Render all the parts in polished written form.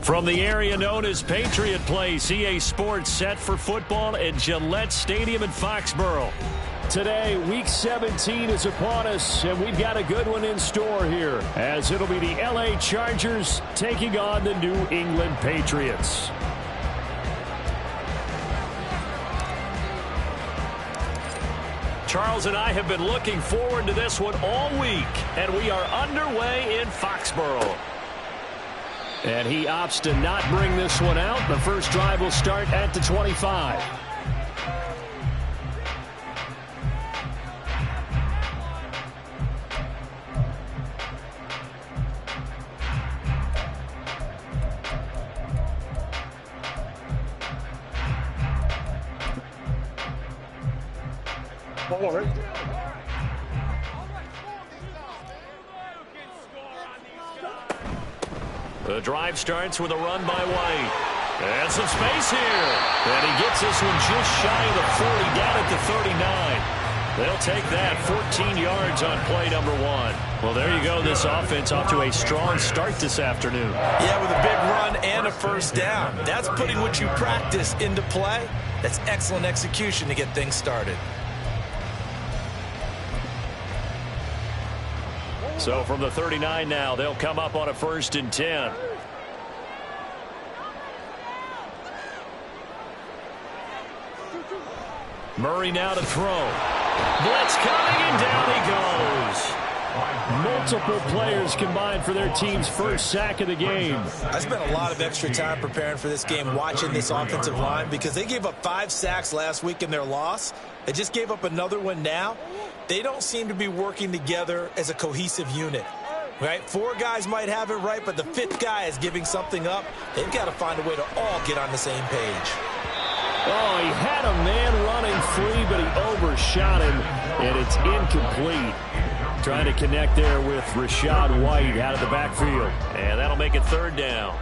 From the area known as Patriot Place, EA Sports set for football at Gillette Stadium in Foxborough. Today, Week 17 is upon us, and we've got a good one in store here, as it'll be the LA Chargers taking on the New England Patriots. Charles and I have been looking forward to this one all week, and we are underway in Foxborough. And he opts to not bring this one out. The first drive will start at the 25. The drive starts with a run by White. And some space here. And he gets this one just shy of the 40, down at the 39. They'll take that 14 yards on play number 1. Well, there you go. This offense off to a strong start this afternoon. Yeah, with a big run and a first down. That's putting what you practice into play. That's excellent execution to get things started. So from the 39 now, they'll come up on a 1st and 10. Murray now to throw. Blitz coming, and down he goes. Multiple players combined for their team's first sack of the game. I spent a lot of extra time preparing for this game, watching this offensive line, because they gave up 5 sacks last week in their loss. They just gave up another one now. They don't seem to be working together as a cohesive unit. Right? 4 guys might have it right, but the 5th guy is giving something up. They've got to find a way to all get on the same page. Oh, he had a man running free, but he overshot him, and it's incomplete. Trying to connect there with Rachaad White out of the backfield. And that'll make it 3rd down.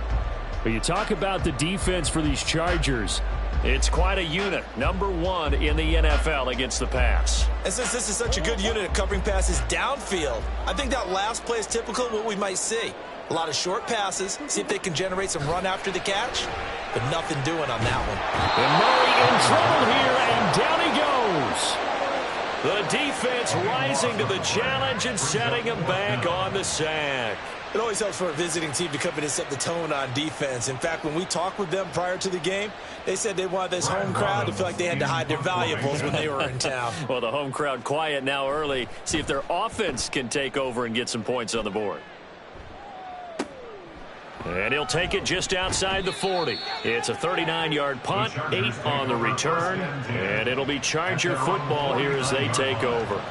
But you talk about the defense for these Chargers. It's quite a unit. Number 1 in the NFL against the pass. And since this is such a good unit of covering passes downfield, I think that last play is typical of what we might see. A lot of short passes, see if they can generate some run after the catch, but nothing doing on that one. And Murray in trouble here, and down he goes. The defense rising to the challenge and setting him back on the sack. It always helps for a visiting team to come in and set the tone on defense. In fact, when we talked with them prior to the game, they said they wanted this home crowd to feel like they had to hide their valuables when they were in town. Well, the home crowd quiet now early. See if their offense can take over and get some points on the board. And he'll take it just outside the 40. It's a 39-yard punt, 8 on the return, and it'll be Charger football here as they take over.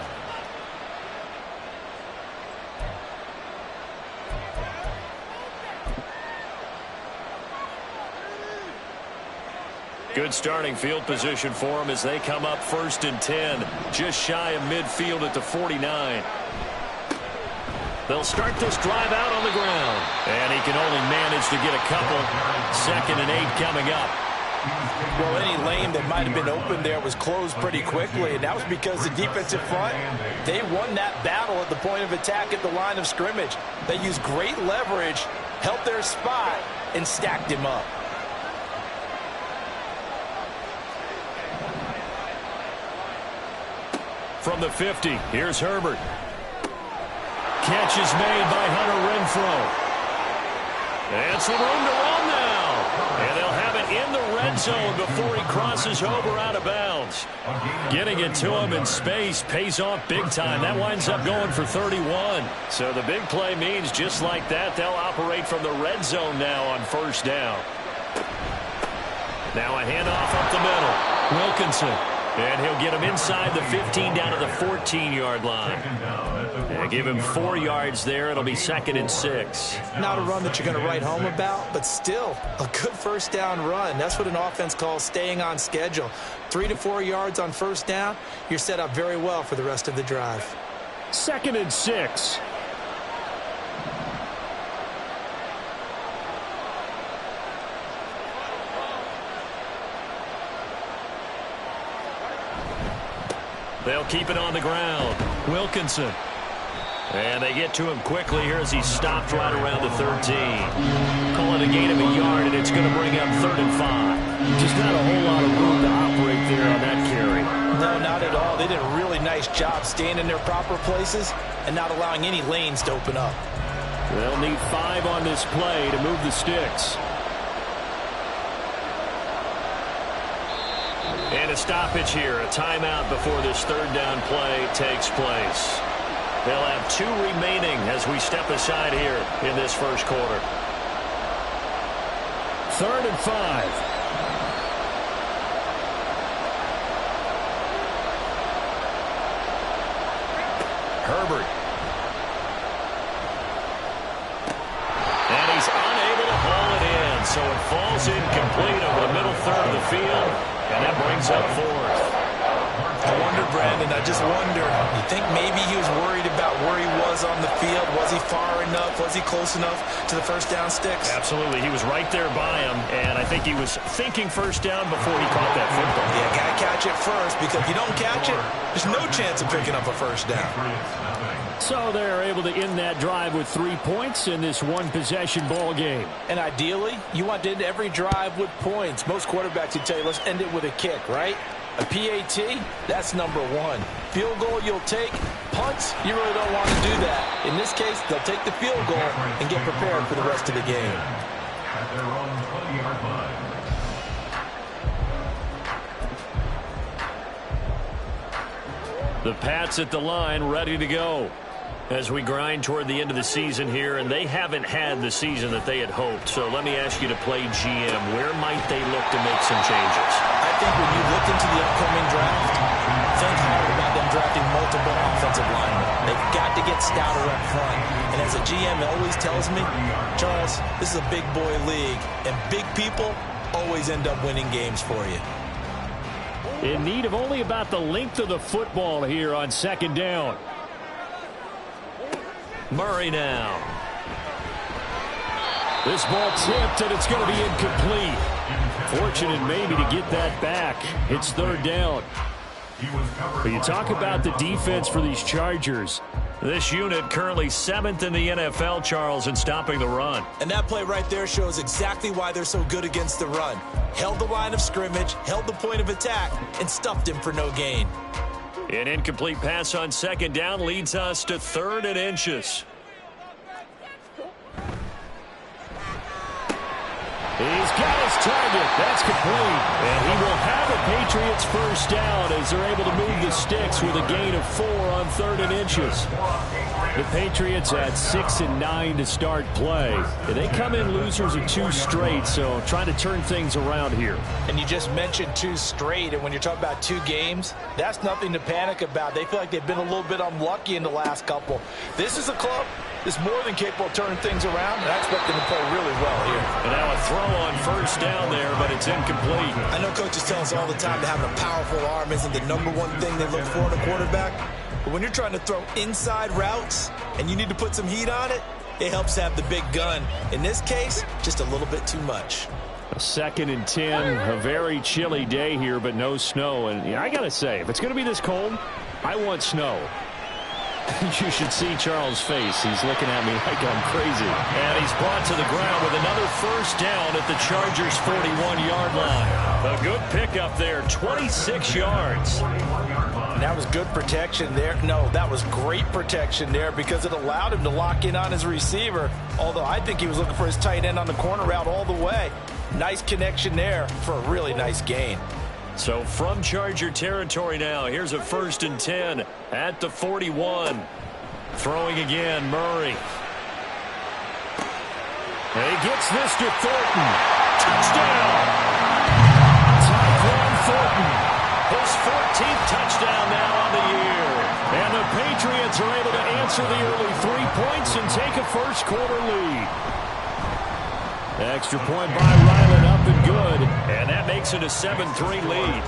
Good starting field position for them as they come up 1st and 10, just shy of midfield at the 49. They'll start this drive out on the ground. And he can only manage to get a couple. 2nd and 8 coming up. Well, any lane that might have been open there was closed pretty quickly, and that was because the defensive front, they won that battle at the point of attack at the line of scrimmage. They used great leverage, held their spot, and stacked him up. From the 50, here's Herbert. Catch is made by Hunter Renfrow. And some room to run now. And they'll have it in the red zone before he crosses over out of bounds. Getting it to him in space pays off big time. That winds up going for 31. So the big play means just like that, they'll operate from the red zone now on 1st down. Now a handoff up the middle. Wilkinson. And he'll get him inside the 15 down to the 14-yard line. And give him 4 yards there. It'll be 2nd and 6. Not a run that you're going to write home about, but still a good 1st down run. That's what an offense calls staying on schedule. 3 to 4 yards on 1st down. You're set up very well for the rest of the drive. 2nd and 6. They'll keep it on the ground. Wilkinson. And they get to him quickly here as he's stopped right around the 13. Call it a gain of a yard, and it's going to bring up 3rd and 5. Just not a whole lot of room to operate there on that carry. No, not at all. They did a really nice job staying in their proper places and not allowing any lanes to open up. They'll need 5 on this play to move the sticks. And a stoppage here, a timeout before this 3rd down play takes place. They'll have 2 remaining as we step aside here in this first quarter. 3rd and 5. Herbert. And he's unable to haul it in, so it falls incomplete over the middle third of the field, and that brings up 4th. I wonder, Brandon, I just wonder, you think maybe he was worried about where he was on the field? Was he far enough? Was he close enough to the first down sticks? Absolutely. He was right there by him, and I think he was thinking first down before he caught that football. Yeah, got to catch it first, because if you don't catch it, there's no chance of picking up a first down. So they're able to end that drive with 3 points in this one-possession ball game. And ideally, you want to end every drive with points. Most quarterbacks would tell you, let's end it with a kick, right? A PAT, that's number 1. Field goal you'll take. Punts, you really don't want to do that. In this case, they'll take the field goal and get prepared for the rest of the game. The Pats at the line, ready to go as we grind toward the end of the season here, and they haven't had the season that they had hoped. So let me ask you to play GM. Where might they look to make some changes? I think when you look into the upcoming draft, think hard about them drafting multiple offensive linemen. They've got to get stouter up front. And as a GM always tells me, Charles, this is a big boy league, and big people always end up winning games for you. In need of only about the length of the football here on 2nd down. Murray now. This ball tipped, and it's going to be incomplete. Fortunate maybe to get that back. It's 3rd down. But you talk about the defense for these Chargers. This unit currently 7th in the NFL, Charles, in stopping the run. And that play right there shows exactly why they're so good against the run. Held the line of scrimmage, held the point of attack, and stuffed him for no gain. An incomplete pass on 2nd down leads us to 3rd and inches. He's got his target. That's complete. And he will have a Patriots first down as they're able to move the sticks with a gain of 4 on 3rd and inches. The Patriots at 6-9 to start play. They come in losers of 2 straight, so trying to turn things around here. And you just mentioned 2 straight, and when you're talking about 2 games, that's nothing to panic about. They feel like they've been a little bit unlucky in the last couple. This is a club that's more than capable of turning things around, and I expect them to play really well here. And now a throw on first down there, but it's incomplete. I know coaches tell us all the time that having a powerful arm isn't the number 1 thing they look for in a quarterback. But when you're trying to throw inside routes and you need to put some heat on it, it helps have the big gun. In this case, just a little bit too much. 2nd and 10, a very chilly day here, but no snow. And I got to say, if it's going to be this cold, I want snow. You should see Charles' face. He's looking at me like I'm crazy. And he's brought to the ground with another first down at the Chargers' 41-yard line. A good pickup there, 26 yards. And that was good protection there. No, that was great protection there because it allowed him to lock in on his receiver, although I think he was looking for his tight end on the corner route all the way. Nice connection there for a really nice gain. So from Charger territory now, here's a 1st and 10 at the 41. Throwing again, Murray. And he gets this to Thornton. Touchdown! Tyquan Thornton. His 14th touchdown now on the year. And the Patriots are able to answer the early 3 points and take a first quarter lead. Extra point by Ryland, up and good. And that makes it a 7-3 lead.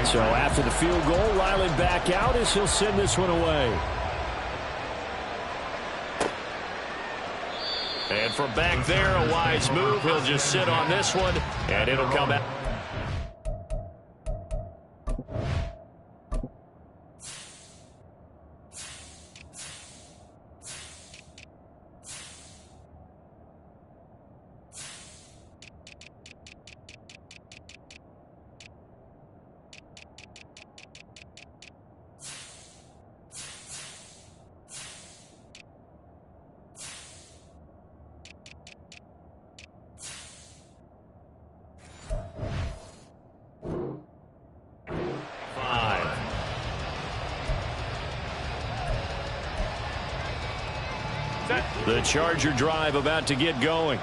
So after the field goal, Ryland back out as he'll send this one away. And from back there, a wise move. He'll just sit on this one, and it'll come out. The Charger drive about to get going.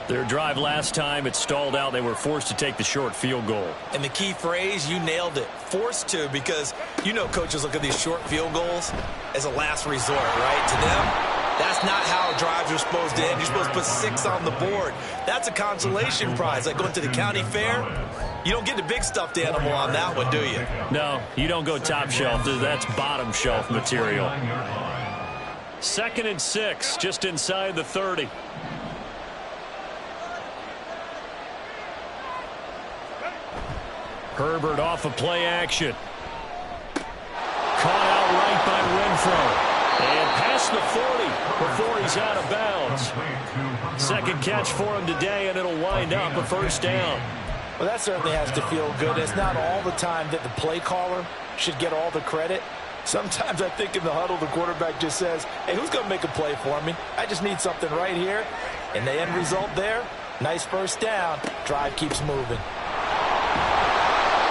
Their drive last time, it stalled out. They were forced to take the short field goal. And the key phrase, you nailed it, forced to, because you know coaches look at these short field goals as a last resort, right? To them, that's not how drives are supposed to end. You're supposed to put 6 on the board. That's a consolation prize, like going to the county fair. You don't get the big stuffed animal on that one, do you? No, you don't go top shelf. That's bottom shelf material. 2nd and 6, just inside the 30. Herbert off of play action. Caught out right by Renfro. And past the 40 before he's out of bounds. Second catch for him today, and it'll wind up a first down. Well, that certainly has to feel good. It's not all the time that the play caller should get all the credit. Sometimes I think in the huddle, the quarterback just says, hey, who's going to make a play for me? I just need something right here. And the end result there, nice first down. Drive keeps moving.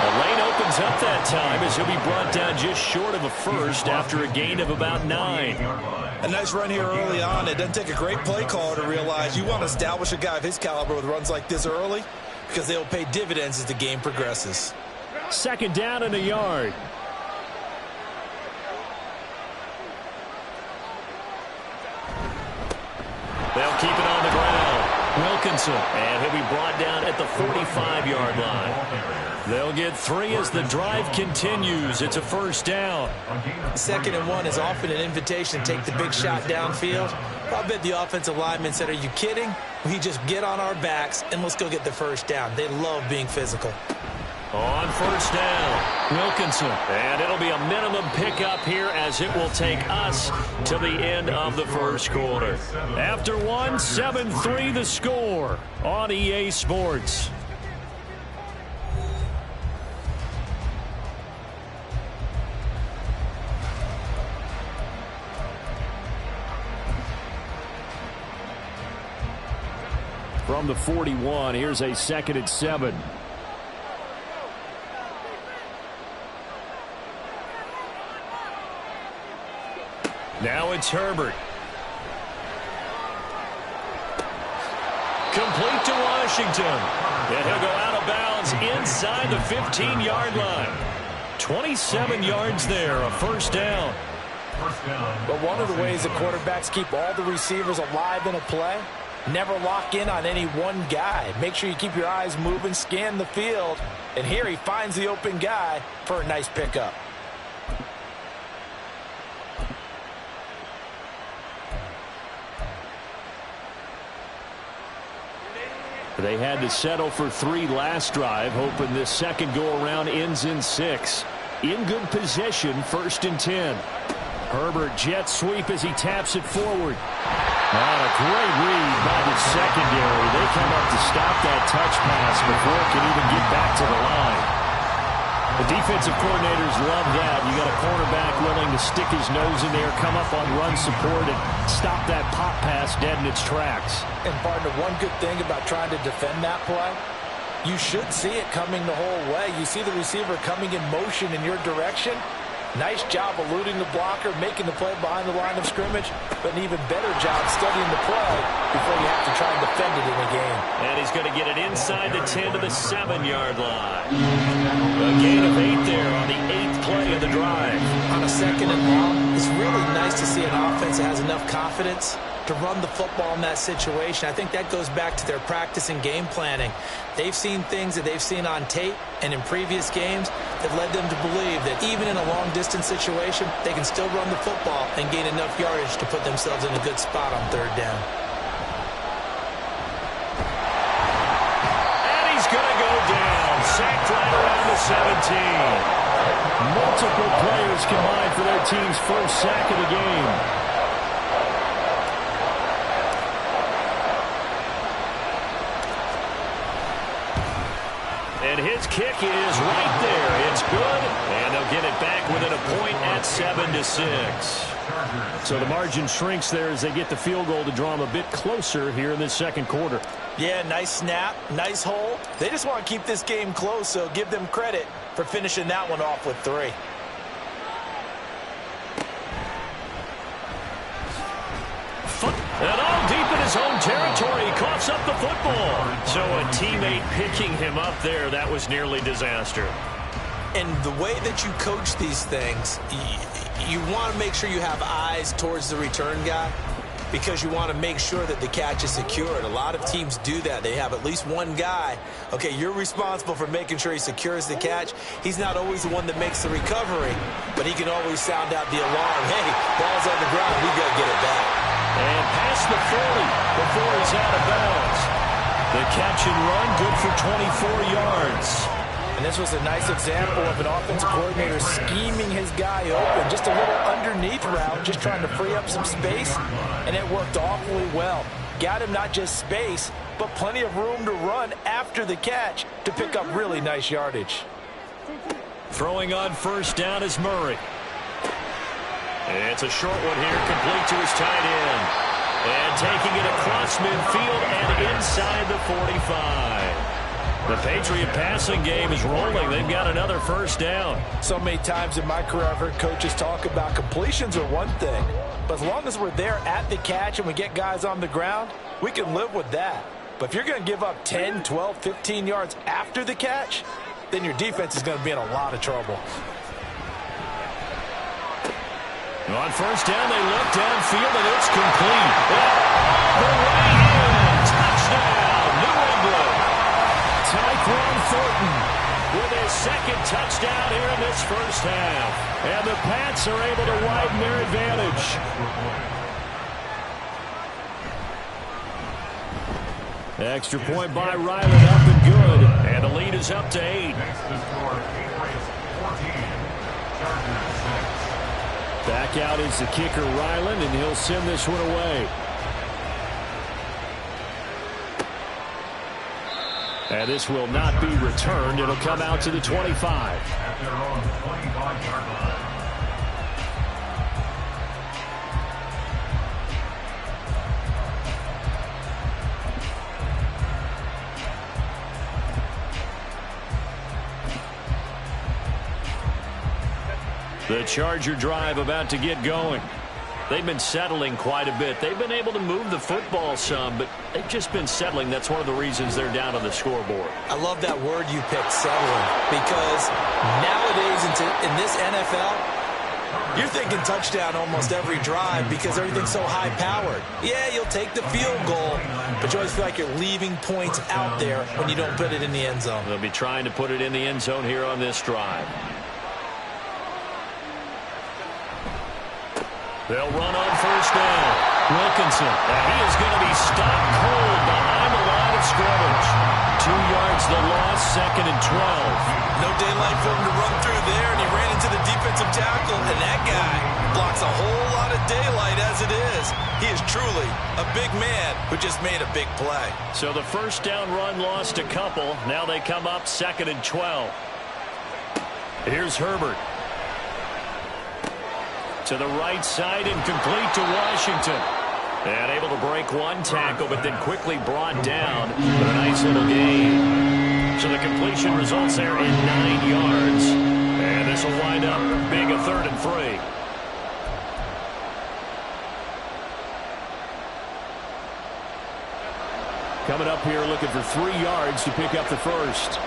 The lane opens up that time as he'll be brought down just short of a first after a gain of about 9. A nice run here early on. It doesn't take a great play caller to realize you want to establish a guy of his caliber with runs like this early because they'll pay dividends as the game progresses. 2nd down and a yard. They'll keep it on the ground. Wilkinson, and he'll be brought down at the 45-yard line. They'll get 3 as the drive continues. It's a first down. 2nd and 1 is often an invitation to take the big shot downfield. I bet the offensive lineman said, are you kidding? We just get on our backs and let's go get the first down. They love being physical. On first down, Wilkinson. And it'll be a minimum pickup here as it will take us to the end of the first quarter. After 1, 7-3 the score on EA Sports. From the 41, here's a 2nd and 7. Now it's Herbert. Complete to Washington. And he'll go out of bounds inside the 15-yard line. 27 yards there, a first down. But one of the ways the quarterbacks keep all the receivers alive in a play, never lock in on any one guy. Make sure you keep your eyes moving, scan the field. And here he finds the open guy for a nice pickup. They had to settle for 3 last drive, hoping this second go-around ends in 6. In good position, 1st and 10. Herbert jet sweep as he taps it forward. And a great read by the secondary. They come up to stop that touch pass before it can even get back to the line. The defensive coordinators love that. You got a cornerback willing to stick his nose in there, come up on run support, and stop that pop pass dead in its tracks. And partner, one good thing about trying to defend that play, you should see it coming the whole way. You see the receiver coming in motion in your direction. Nice job eluding the blocker, making the play behind the line of scrimmage, but an even better job studying the play before you have to try and defend it in a game. And he's going to get it inside the 10 to the 7-yard line. A gain of 8 there on the 8th play of the drive. On a 2nd and long, it's really nice to see an offense that has enough confidence to run the football in that situation. I think that goes back to their practice and game planning. They've seen things that they've seen on tape and in previous games that led them to believe that even in a long-distance situation, they can still run the football and gain enough yardage to put themselves in a good spot on 3rd down. And he's going to go down. Sacked right around the 17. Multiple players combined for their team's first sack of the game. And his kick is right there. It's good. And they'll get it back within a point at 7-6. So the margin shrinks there as they get the field goal to draw them a bit closer here in the second quarter. Yeah, nice snap, nice hole. They just want to keep this game close, so give them credit for finishing that one off with 3. And all deep in his own territory, he coughs up the football. So a teammate picking him up there, that was nearly disaster. And the way that you coach these things, you want to make sure you have eyes towards the return guy because you want to make sure that the catch is secured. A lot of teams do that. They have at least one guy. Okay, you're responsible for making sure he secures the catch. He's not always the one that makes the recovery, but he can always sound out the alarm. Hey, ball's on the ground. We've got to get it back. And past the 40 before he's out of bounds. The catch and run, good for 24 yards. And this was a nice example of an offensive coordinator scheming his guy open. Just a little underneath route, just trying to free up some space, and it worked awfully well. Got him not just space, but plenty of room to run after the catch to pick up really nice yardage. Throwing on first down is Murray. It's a short one here, complete to his tight end. And taking it across midfield and inside the 45. The Patriot passing game is rolling. They've got another first down. So many times in my career I've heard coaches talk about completions are one thing, but as long as we're there at the catch and we get guys on the ground, we can live with that. But if you're going to give up 10, 12, 15 yards after the catch, then your defense is going to be in a lot of trouble. On first down, they look downfield, and it's complete. The way in. Touchdown, New England. Tyquan Thornton with his second touchdown here in this first half. And the Pats are able to widen their advantage. Extra point by Ryland, up and good. And the lead is up to 8. Back out is the kicker, Ryland, and he'll send this one away. And this will not be returned. It'll come out to the 25. The Charger drive about to get going. They've been settling quite a bit. They've been able to move the football some, but they've just been settling. That's one of the reasons they're down on the scoreboard. I love that word you picked, settling, because nowadays in this NFL, you're thinking touchdown almost every drive because everything's so high-powered. Yeah, you'll take the field goal, but you always feel like you're leaving points out there when you don't put it in the end zone. They'll be trying to put it in the end zone here on this drive. They'll run on first down. Wilkinson, and he is going to be stopped cold behind the line of scrimmage. 2 yards the loss, 2nd and 12. No daylight for him to run through there, and he ran into the defensive tackle, and that guy blocks a whole lot of daylight as it is. He is truly a big man who just made a big play. So the first down run lost a couple. Now they come up 2nd and 12. Here's Herbert. To the right side and complete to Washington. And able to break one tackle, but then quickly brought down with a nice little gain. So the completion results there in 9 yards. And this will wind up being a 3rd and 3. Coming up here looking for 3 yards to pick up the first.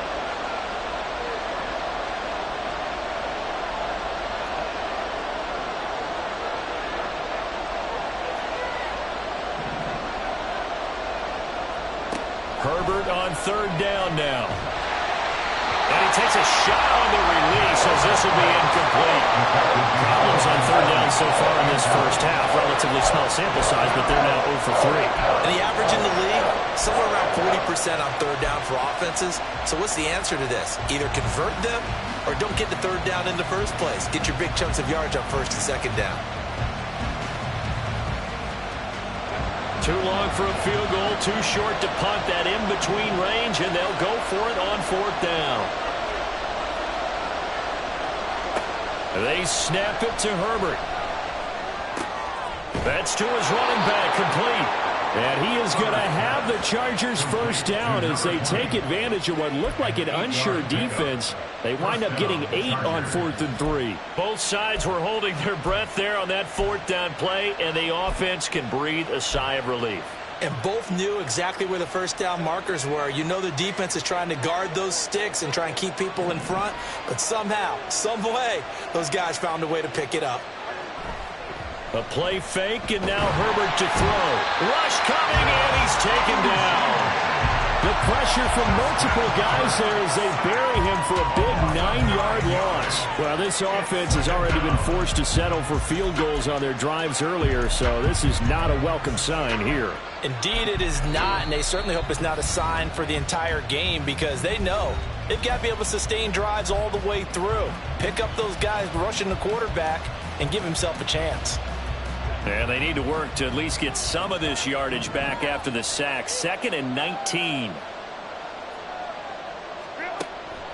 Herbert on 3rd down now. And he takes a shot on the release as this will be incomplete. Problems on 3rd down so far in this first half. Relatively small sample size, but they're now 0 for 3. And the average in the league, somewhere around 40% on 3rd down for offenses. So what's the answer to this? Either convert them or don't get the 3rd down in the first place. Get your big chunks of yards on 1st and 2nd down. Too long for a field goal, too short to punt that in-between range, and they'll go for it on 4th down. They snap it to Herbert. That's to his running back, complete. And he is going to have the Chargers first down as they take advantage of what looked like an unsure defense. They wind up getting 8 on 4th and 3. Both sides were holding their breath there on that 4th down play, and the offense can breathe a sigh of relief. And both knew exactly where the first down markers were. You know the defense is trying to guard those sticks and try and keep people in front, but somehow, some way, those guys found a way to pick it up. A play fake, and now Herbert to throw. Rush coming, and he's taken down. The pressure from multiple guys there as they bury him for a big 9-yard loss. Well, this offense has already been forced to settle for field goals on their drives earlier, so this is not a welcome sign here. Indeed, it is not, and they certainly hope it's not a sign for the entire game because they know they've got to be able to sustain drives all the way through. Pick up those guys rushing the quarterback and give himself a chance. And they need to work to at least get some of this yardage back after the sack. 2nd and 19.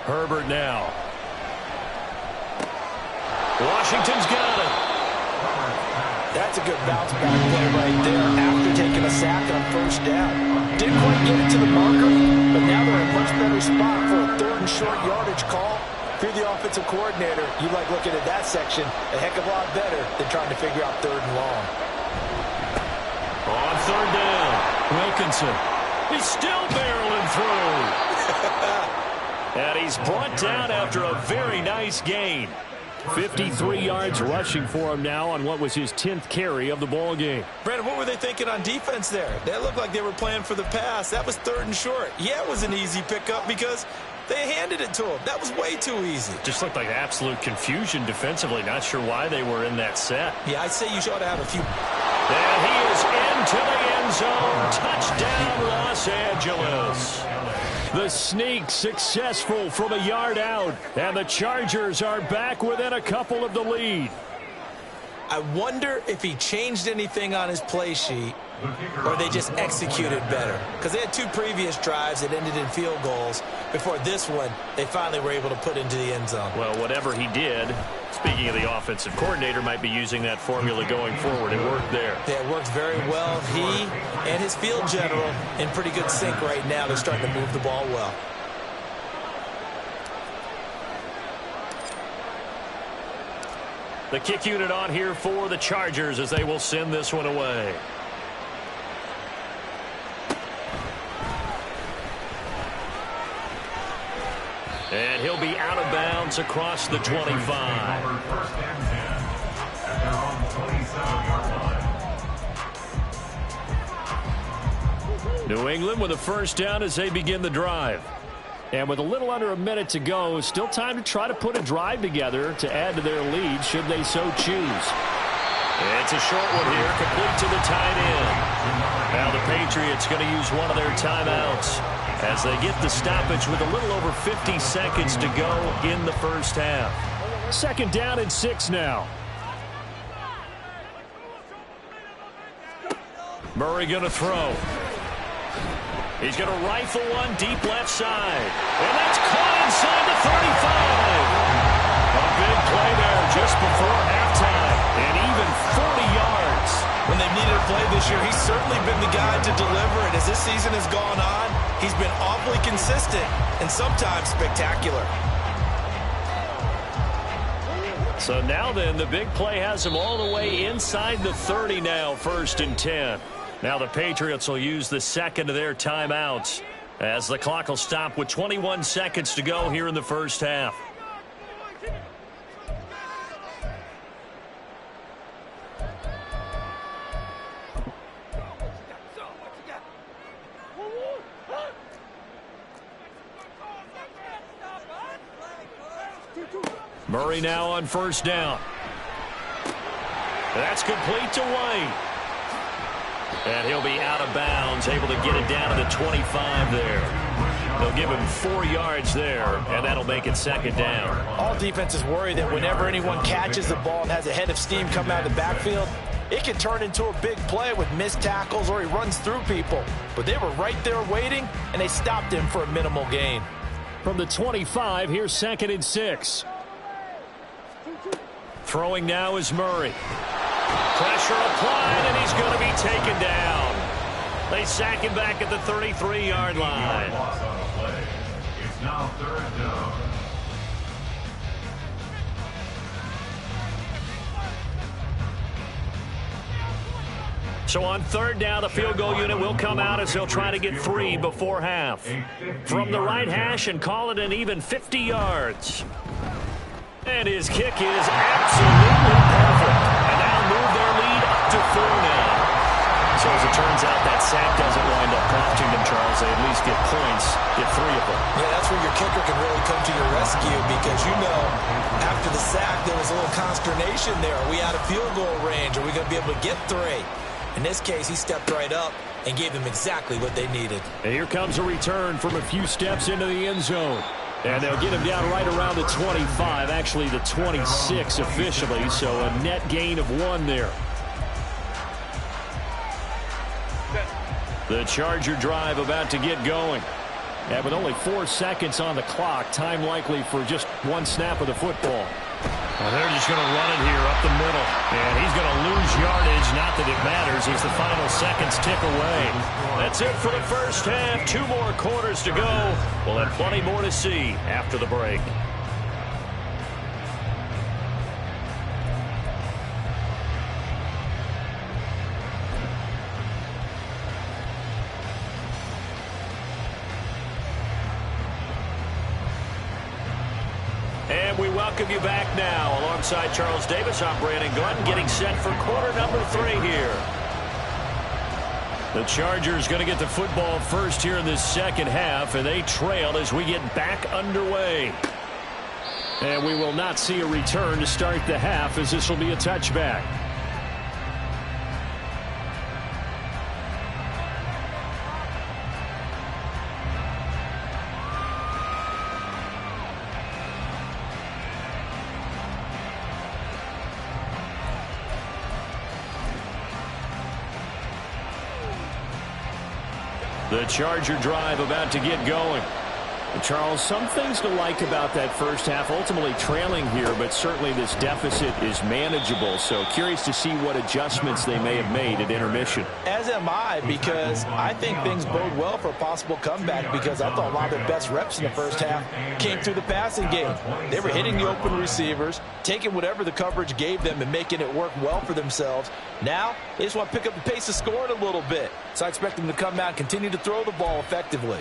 Herbert now. Washington's got it. That's a good bounce back play right there after taking a sack on first down. Didn't quite get it to the marker, but now they're in a much better spot for a 3rd and short yardage call. If you're the offensive coordinator, you like looking at that section a heck of a lot better than trying to figure out 3rd and long. On 3rd down, Wilkinson. He's still barreling through. And he's brought down after a very nice gain. 53 yards rushing for him now on what was his 10th carry of the ball game. Brandon, what were they thinking on defense there? That looked like they were playing for the pass. That was 3rd and short. Yeah, it was an easy pickup because they handed it to him. That was way too easy. Just looked like absolute confusion defensively. Not sure why they were in that set. Yeah, I'd say you ought to have a few. And he is into the end zone. Touchdown, Los Angeles. The sneak successful from a yard out. And the Chargers are back within a couple of the lead. I wonder if he changed anything on his play sheet or they just executed better. Because they had 2 previous drives that ended in field goals. Before this one, they finally were able to put into the end zone. Well, whatever he did, speaking of the offensive coordinator, might be using that formula going forward. It worked there. Yeah, it worked very well. He and his field general in pretty good sync right now. They're starting to move the ball well. The kick unit on here for the Chargers as they will send this one away. And he'll be out of bounds across the 25. New England with a first down as they begin the drive. And with a little under a minute to go, still time to try to put a drive together to add to their lead should they so choose. It's a short one here, complete to the tight end. Now the Patriots going to use one of their timeouts as they get the stoppage with a little over 50 seconds to go in the first half. 2nd down and 6 now. Murray going to throw. He's going to rifle one deep left side. And that's caught inside the 35. A big play there just before halftime. And even 40 yards. When they've needed a play this year, he's certainly been the guy to deliver. And as this season has gone on, he's been awfully consistent and sometimes spectacular. So now then, the big play has him all the way inside the 30 now, 1st and 10. Now the Patriots will use the second of their timeouts as the clock will stop with 21 seconds to go here in the first half. Murray now on first down. That's complete to White. And he'll be out of bounds, able to get it down to the 25 there. They'll give him 4 yards there, and that'll make it 2nd down. All defenses worry that whenever anyone catches the ball and has a head of steam coming out of the backfield, it can turn into a big play with missed tackles or he runs through people. But they were right there waiting, and they stopped him for a minimal gain. From the 25, here's 2nd and 6. Throwing now is Murray. Pressure applied, and he's going to be taken down. They sack him back at the 33-yard line. It's now third down. So on third down, the field goal unit will come out as they'll try to get 3 before half. From the right hash and call it an even 50 yards. And his kick is absolutely perfect. And now move their lead up to 4 now. So as it turns out, that sack doesn't wind up costing them, Charles. They at least get points, get 3 of them. Yeah, that's where your kicker can really come to your rescue because, after the sack, there was a little consternation there. Are we out of field goal range? Are we going to be able to get 3? In this case, he stepped right up and gave them exactly what they needed. And here comes a return from a few steps into the end zone. And they'll get him down right around the 25, actually the 26 officially, so a net gain of 1 there. The Charger drive about to get going. And with only 4 seconds on the clock, time likely for just 1 snap of the football. Well, they're just going to run it here up the middle. And he's going to lose yardage. Not that it matters as the final seconds tick away. That's it for the first half. 2 more quarters to go. We'll have plenty more to see after the break. And we welcome you back now. Alongside Charles Davis, I'm Brandon Glenn, getting set for quarter number 3 here. The Chargers going to get the football first here in this second half, and they trail as we get back underway. And we will not see a return to start the half, as this will be a touchback. The Charger drive about to get going. Charles, some things to like about that first half. Ultimately trailing here, but certainly this deficit is manageable. So curious to see what adjustments they may have made at intermission. As am I, because I think things bode well for a possible comeback, because I thought a lot of their best reps in the first half came through the passing game. They were hitting the open receivers, taking whatever the coverage gave them and making it work well for themselves. Now, they just want to pick up the pace of scoring a little bit. So I expect them to come out and continue to throw the ball effectively.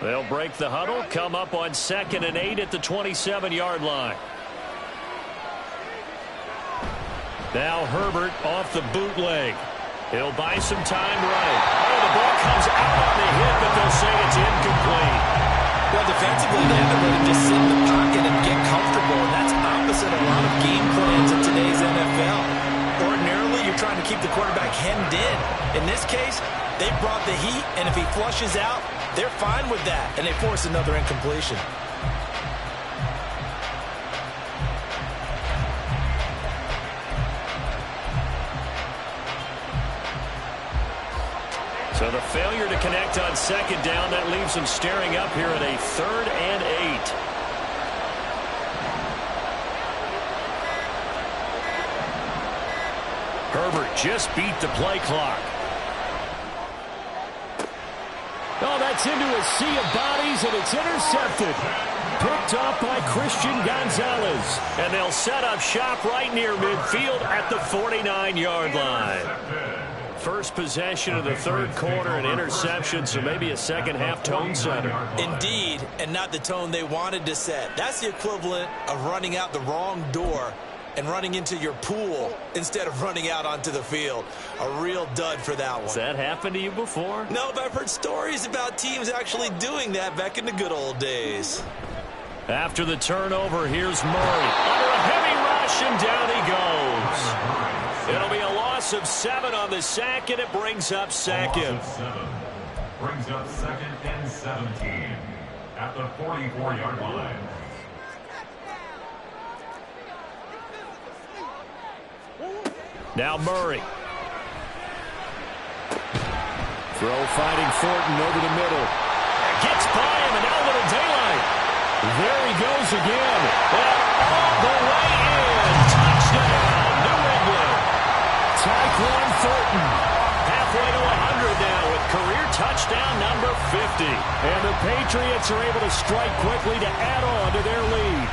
They'll break the huddle, come up on 2nd and 8 at the 27-yard line. Now Herbert off the bootleg. He'll buy some time right. Oh, the ball comes out on the hit, but they'll say it's incomplete. Well, defensively, they have to let him just sit in the pocket and get comfortable, and that's opposite a lot of game plans in today's NFL. Ordinarily, you're trying to keep the quarterback hemmed in. In this case, they brought the heat, and if he flushes out, they're fine with that, and they force another incompletion. So the failure to connect on 2nd down, that leaves them staring up here at a 3rd and 8. Herbert just beat the play clock. Oh, that's into a sea of bodies, and it's intercepted. Picked off by Christian Gonzalez. And they'll set up shop right near midfield at the 49-yard line. First possession of the 3rd quarter, an interception, so maybe a second-half tone setter. Indeed, and not the tone they wanted to set. That's the equivalent of running out the wrong door and running into your pool instead of running out onto the field. A real dud for that one. Has that happened to you before? No, but I've heard stories about teams actually doing that back in the good old days. After the turnover, here's Murray. Under a heavy rush, and down he goes. It'll be a loss of 7 on the sack, and it brings up 2nd. Brings up 2nd and 17 at the 44-yard line. Now Murray. Throw finding Thornton over the middle. Gets by him, and now a little daylight. There he goes again. And Patriots are able to strike quickly to add on to their lead.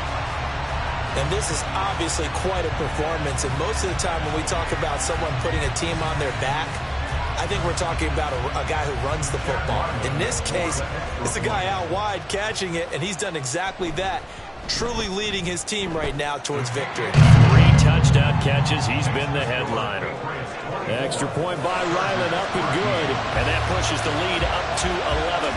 And this is obviously quite a performance. And most of the time when we talk about someone putting a team on their back, I think we're talking about a guy who runs the football. In this case, it's a guy out wide catching it, and he's done exactly that, truly leading his team right now towards victory. 3 touchdown catches. He's been the headliner. Extra point by Ryland, up and good. And that pushes the lead up to 11.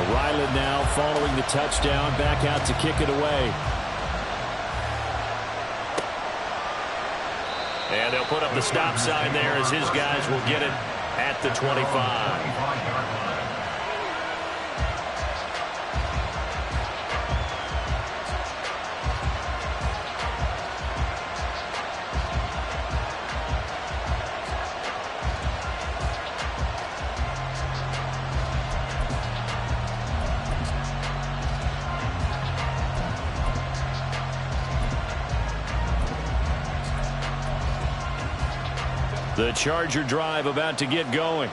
Ryland now following the touchdown, back out to kick it away. And they'll put up the stop sign there as his guys will get it at the 25. The Charger drive about to get going.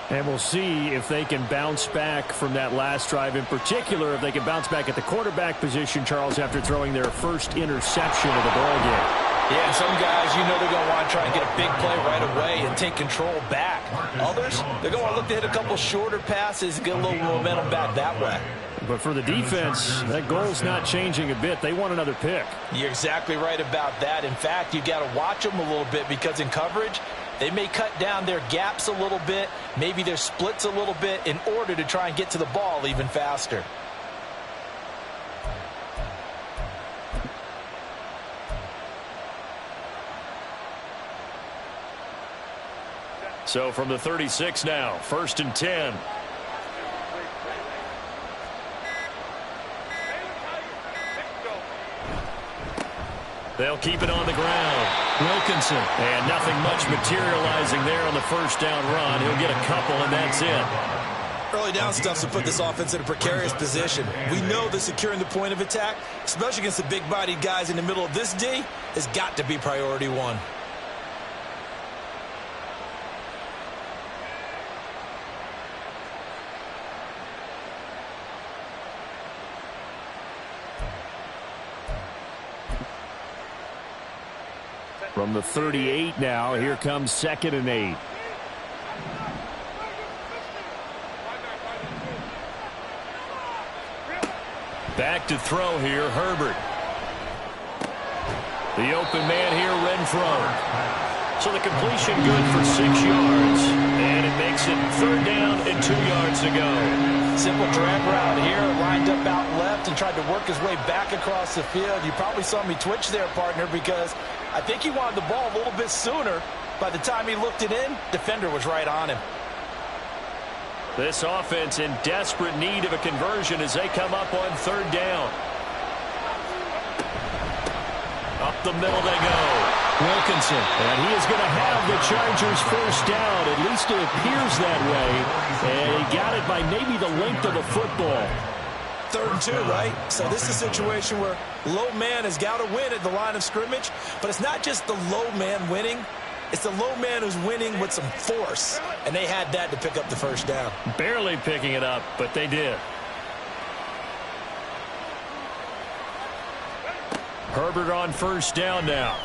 And we'll see if they can bounce back from that last drive. In particular, if they can bounce back at the quarterback position, Charles, after throwing their first interception of the ballgame. Yeah, some guys, you know they're going to want to try and get a big play right away and take control back. Others, they're going to look to hit a couple shorter passes and get a little momentum back that way. But for the defense, that goal's not changing a bit. They want another pick. You're exactly right about that. In fact, you got to watch them a little bit because in coverage, they may cut down their gaps a little bit, maybe their splits a little bit in order to try and get to the ball even faster. So from the 36 now, 1st and 10. They'll keep it on the ground. Wilkinson. And nothing much materializing there on the first down run. He'll get a couple, and that's it. Early down stuff to put this offense in a precarious position. We know that securing the point of attack, especially against the big-bodied guys in the middle of this D, has got to be priority one. From the 38 now, here comes 2nd and 8. Back to throw here, Herbert. The open man here, Renfro. So the completion good for 6 yards. And it makes it 3rd down and 2 yards to go. Simple drag route here, lined up out left and tried to work his way back across the field. You probably saw me twitch there, partner, because I think he wanted the ball a little bit sooner. By the time he looked it in, defender was right on him. This offense in desperate need of a conversion as they come up on 3rd down. Up the middle they go. Wilkinson. And he is going to have the Chargers first down. At least it appears that way. And he got it by maybe the length of the football. 3rd and 2, right? So this is a situation where low man has got to win at the line of scrimmage. But it's not just the low man winning. It's the low man who's winning with some force. And they had that to pick up the first down. Barely picking it up, but they did. Herbert on first down now.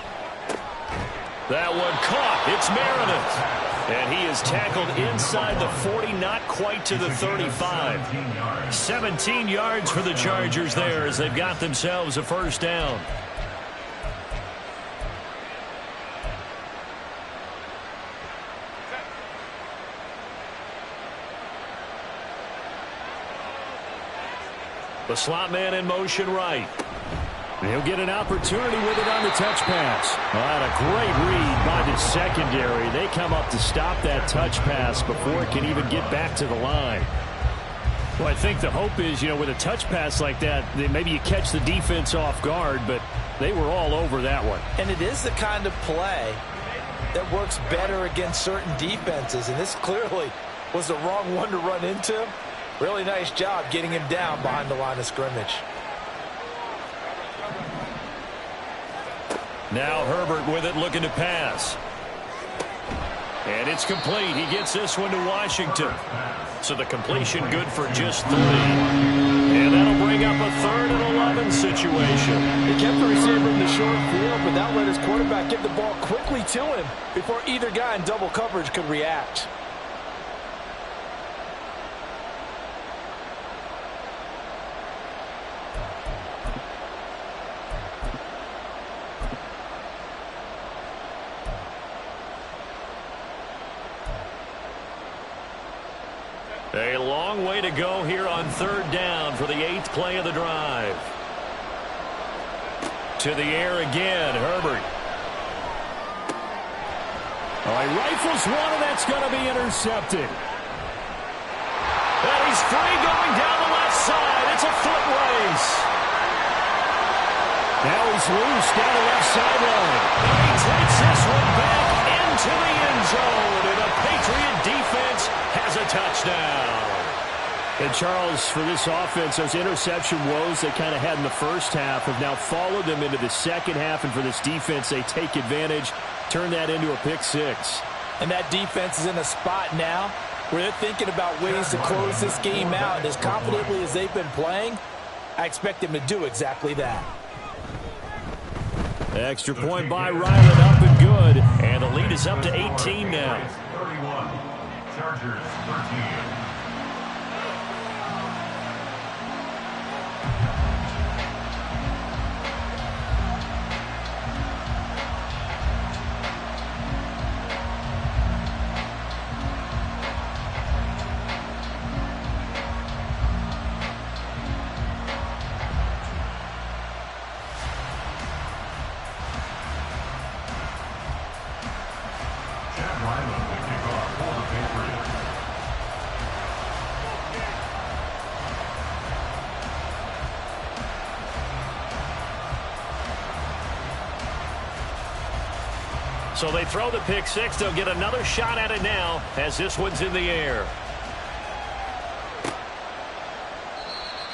That one caught. It's Meredith. And he is tackled inside the 40, not quite to the 35. 17 yards for the Chargers there as they've got themselves a first down. The slot man in motion right. He'll get an opportunity with it on the touch pass. And a great read by the secondary. They come up to stop that touch pass before it can even get back to the line. Well, I think the hope is, with a touch pass like that, maybe you catch the defense off guard, but they were all over that one. And it is the kind of play that works better against certain defenses, and this clearly was the wrong one to run into. Really nice job getting him down behind the line of scrimmage. Now Herbert with it, looking to pass. And it's complete. He gets this one to Washington. So the completion good for just 3. And that'll bring up a 3rd and 11 situation. He kept the receiver in the short field, but that let his quarterback get the ball quickly to him before either guy in double coverage could react. A long way to go here on 3rd down for the 8th play of the drive. To the air again, Herbert. All right, rifles one, and that's going to be intercepted. And he's free going down the left side. It's a foot race. Now he's loose down the left sideline. And he takes this one back into the end zone. And the Patriot defense has a touchdown. And Charles, for this offense, those interception woes they kind of had in the first half have now followed them into the second half. And for this defense, they take advantage, turn that into a pick 6. And that defense is in a spot now where they're thinking about ways to close this game out. And as confidently as they've been playing, I expect them to do exactly that. Extra point by Ryland, up and good. And the lead is up to 18 now. 31, Chargers 13. So they throw the pick 6. They'll get another shot at it now as this one's in the air.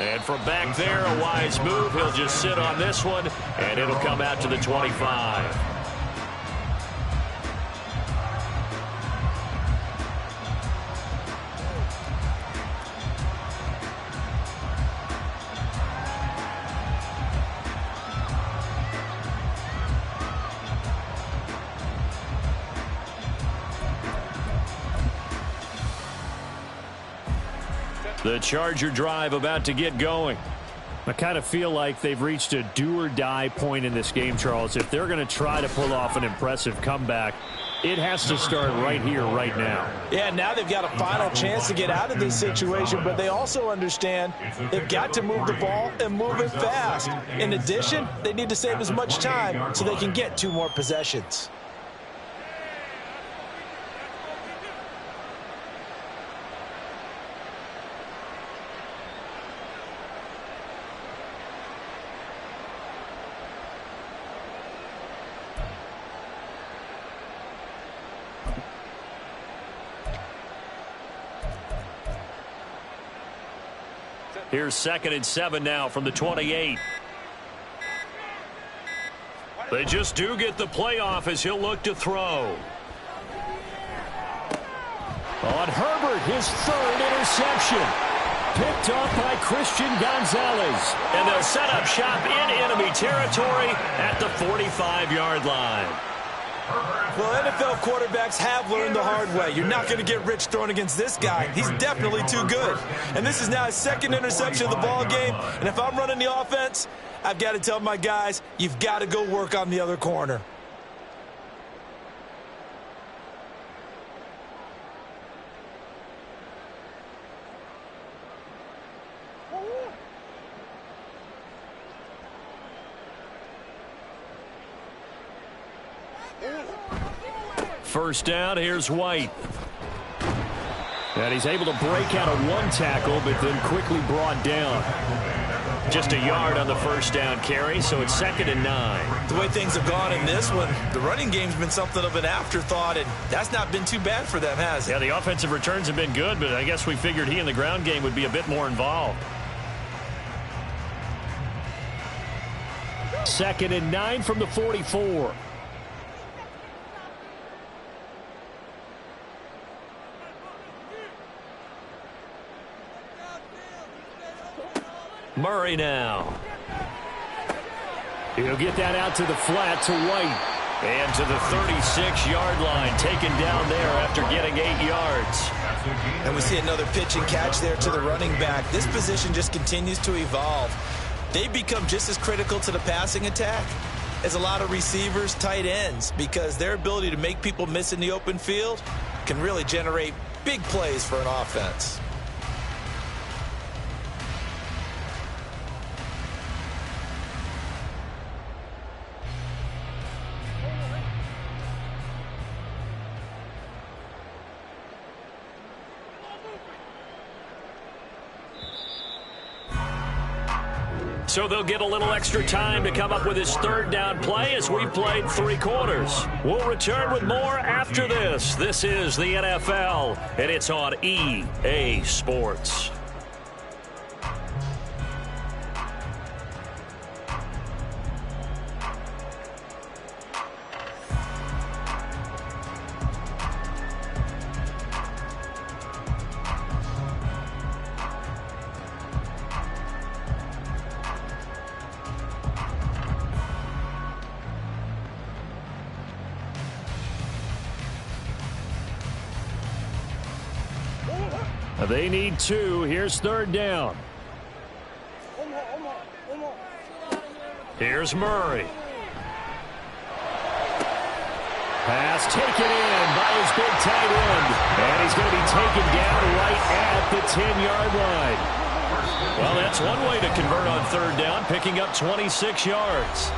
And from back there, a wise move. He'll just sit on this one, and it'll come out to the 25. The Charger drive about to get going. I kind of feel like they've reached a do-or-die point in this game, Charles. If they're going to try to pull off an impressive comeback, it has to start right here, right now. Yeah, now they've got a final chance to get out of this situation, but they also understand they've got to move the ball and move it fast. In addition, they need to save as much time so they can get 2 more possessions. Here's 2nd and 7 now from the 28. They just do get the playoff as he'll look to throw. On Herbert, his 3rd interception. Picked off by Christian Gonzalez. And they'll set up shop in enemy territory at the 45-yard line. Well, NFL quarterbacks have learned the hard way. You're not going to get rich throwing against this guy. He's definitely too good. And this is now his 2nd interception of the ball game. And if I'm running the offense, I've got to tell my guys, you've got to go work on the other corner. First down, here's White. And he's able to break out of 1 tackle, but then quickly brought down. Just a yard on the first down carry, so it's 2nd and 9. The way things have gone in this one, the running game's been something of an afterthought, and that's not been too bad for them, has it? Yeah, the offensive returns have been good, but I guess we figured he in the ground game would be a bit more involved. 2nd and 9 from the 44. Murray now. He'll get that out to the flat to White. And to the 36-yard line, taken down there after getting 8 yards. And we see another pitch and catch there to the running back. This position just continues to evolve. They become just as critical to the passing attack as a lot of receivers, tight ends, because their ability to make people miss in the open field can really generate big plays for an offense. So they'll get a little extra time to come up with his 3rd down play as we played 3 quarters. We'll return with more after this. This is the NFL, and it's on EA Sports. They need 2. Here's 3rd down. Here's Murray. Pass taken in by his big tight end. And he's going to be taken down right at the 10-yard line. Well, that's one way to convert on 3rd down, picking up 26 yards.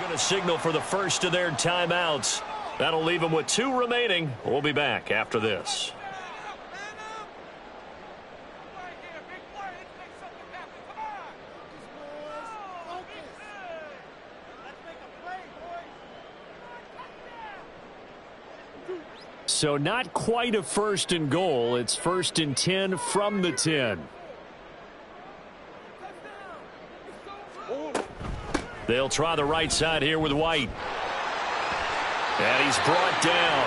Going to signal for the first of their timeouts. That'll leave them with 2 remaining. We'll be back after this. So not quite a 1st and goal. It's 1st and 10 from the 10. They'll try the right side here with White. And he's brought down.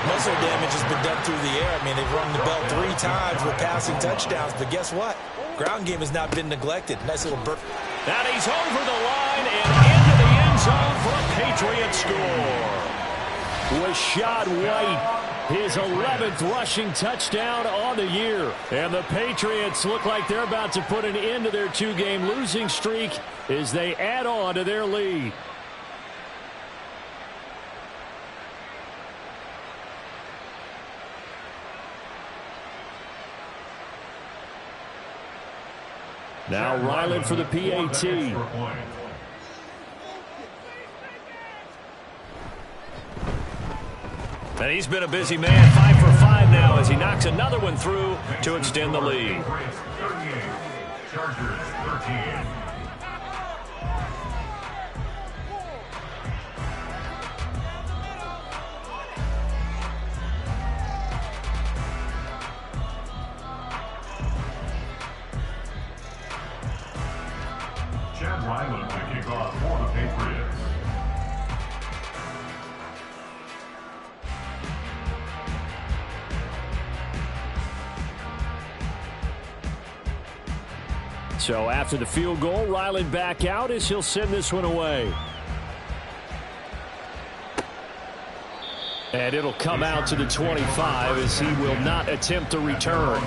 Muscle damage has been done through the air. I mean, they've rung the bell 3 times with passing touchdowns, but guess what? Ground game has not been neglected. Nice little burp. And he's over the line and into the end zone for a Patriot score. Rashad White, his 11th rushing touchdown on the year. And the Patriots look like they're about to put an end to their 2-game losing streak as they add on to their lead. Now Ryland for the PAT. And he's been a busy man, 5 for 5 now as he knocks another one through to extend the lead. Chargers 13. Chad Ryland to kick off for the Patriots. So after the field goal, Ryland back out as he'll send this one away. And it'll come out to the 25 as he will not attempt to return.